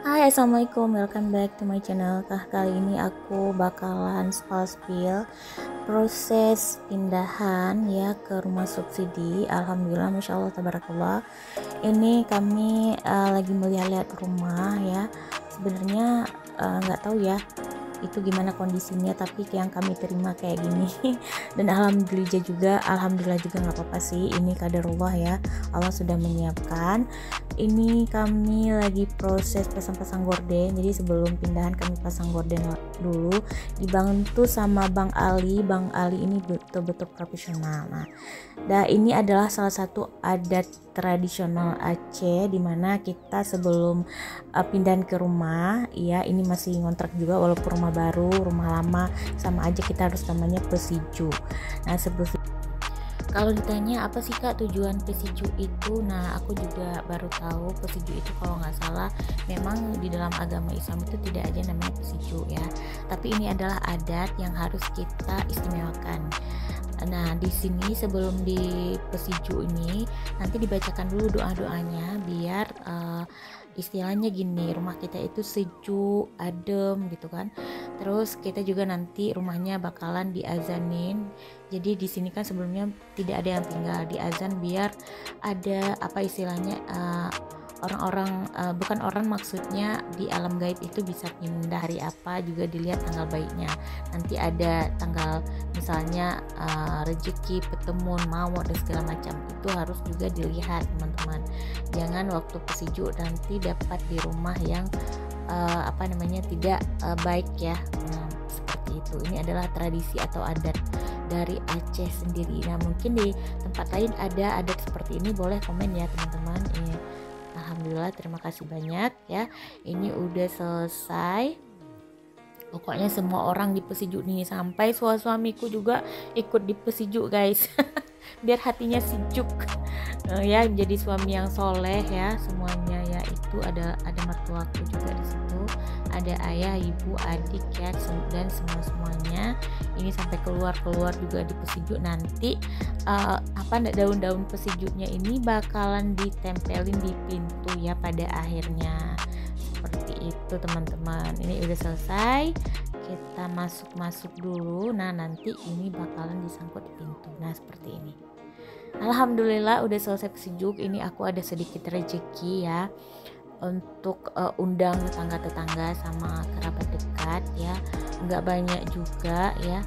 Hai, assalamualaikum, welcome back to my channel. Kali ini aku bakalan spill proses pindahan ya ke rumah subsidi. Alhamdulillah, masya Allah, tabarakallah. Ini kami lagi melihat-lihat rumah ya. Sebenarnya nggak tahu ya itu gimana kondisinya, tapi yang kami terima kayak gini. Dan alhamdulillah juga nggak apa-apa sih, ini kadarullah ya, Allah sudah menyiapkan. Ini kami lagi proses pasang-pasang gorden, jadi sebelum pindahan kami pasang gorden dulu, dibantu sama Bang Ali. Bang Ali ini betul-betul profesional. Nah, ini adalah salah satu adat tradisional Aceh, dimana kita sebelum pindahan ke rumah ya, ini masih ngontrak juga walaupun rumah baru, rumah lama sama aja, kita harus namanya pesiju. Nah, kalau ditanya apa sih Kak tujuan pesiju itu, nah aku juga baru tahu pesiju itu kalau nggak salah memang di dalam agama Islam itu tidak aja namanya pesiju ya, tapi ini adalah adat yang harus kita istimewakan. Nah, di sini sebelum di pesiju ini nanti dibacakan dulu doa-doanya biar istilahnya gini, rumah kita itu sejuk, adem gitu kan. Terus kita juga nanti rumahnya bakalan diazanin. Jadi di sini kan sebelumnya tidak ada yang tinggal, di azan biar ada apa istilahnya, orang-orang, bukan orang, maksudnya di alam gaib itu bisa pindah hari apa juga dilihat tanggal baiknya. Nanti ada tanggal misalnya rezeki, pertemuan, maut dan segala macam, itu harus juga dilihat teman-teman. Jangan waktu pesiju nanti dapat di rumah yang tidak baik ya. Nah, seperti itu. Ini adalah tradisi atau adat dari Aceh sendiri. Nah, mungkin di tempat lain ada adat seperti ini, boleh komen ya teman-teman. Alhamdulillah, terima kasih banyak ya. Ini udah selesai. Pokoknya semua orang di pesiju nih, sampai suamiku juga ikut di pesiju guys. Biar hatinya sejuk ya, jadi suami yang soleh ya semuanya ya. Itu ada mertuaku juga di situ, ada ayah, ibu, adik ya, dan semuanya ini sampai keluar juga di pesiju. Nanti daun-daun pesijutnya ini bakalan ditempelin di pintu ya pada akhirnya. Seperti itu teman-teman. Ini udah selesai, kita masuk dulu. Nah, nanti ini bakalan disangkut di pintu. Nah, seperti ini. Alhamdulillah udah selesai sejuk. Ini aku ada sedikit rezeki ya untuk undang tetangga-tetangga sama kerabat dekat ya, nggak banyak juga ya.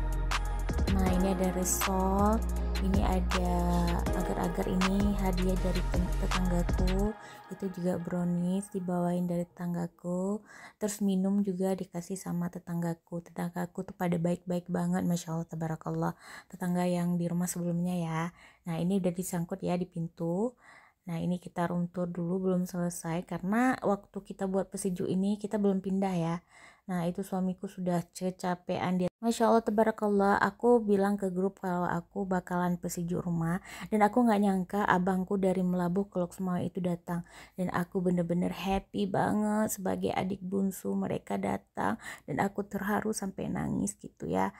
Nah, ini ada risol, ini ada agar-agar, ini hadiah dari tetanggaku, itu juga brownies dibawain dari tetanggaku. Terus minum juga dikasih sama tetanggaku tuh pada baik-baik banget, masya Allah tabarakallah, tetangga yang di rumah sebelumnya ya. Nah, ini udah disangkut ya di pintu. Nah, ini kita room tour dulu, belum selesai karena waktu kita buat pesiju ini kita belum pindah ya. Nah, itu suamiku sudah kecapean dia. Masya Allah tabarakallah, aku bilang ke grup kalau aku bakalan pesiju rumah, dan aku nggak nyangka abangku dari Melabuh ke Loksmawe itu datang, dan aku bener-bener happy banget sebagai adik bungsu mereka datang, dan aku terharu sampai nangis gitu ya.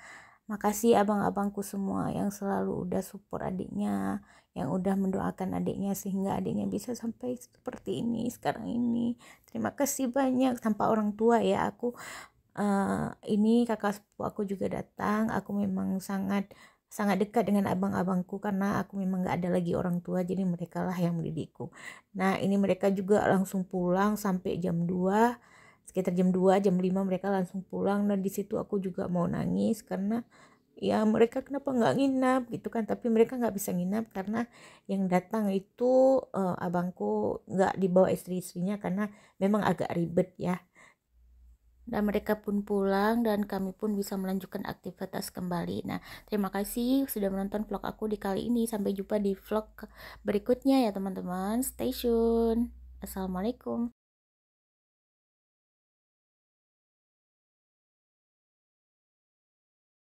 Makasih abang-abangku semua yang selalu udah support adiknya, yang udah mendoakan adiknya sehingga adiknya bisa sampai seperti ini sekarang ini. Terima kasih banyak. Tanpa orang tua ya, aku ini kakak sepupu aku juga datang. Aku memang sangat sangat dekat dengan abang-abangku karena aku memang nggak ada lagi orang tua, jadi mereka lah yang mendidikku. Nah, ini mereka juga langsung pulang sampai jam 2, sekitar jam 2 jam 5 mereka langsung pulang. Dan di situ aku juga mau nangis karena ya mereka kenapa nggak nginap gitu kan, tapi mereka nggak bisa nginap karena yang datang itu abangku nggak dibawa istri-istrinya karena memang agak ribet ya. Dan mereka pun pulang dan kami pun bisa melanjutkan aktivitas kembali. Nah, terima kasih sudah menonton vlog aku di kali ini. Sampai jumpa di vlog berikutnya ya teman-teman. Stay tune. Assalamualaikum.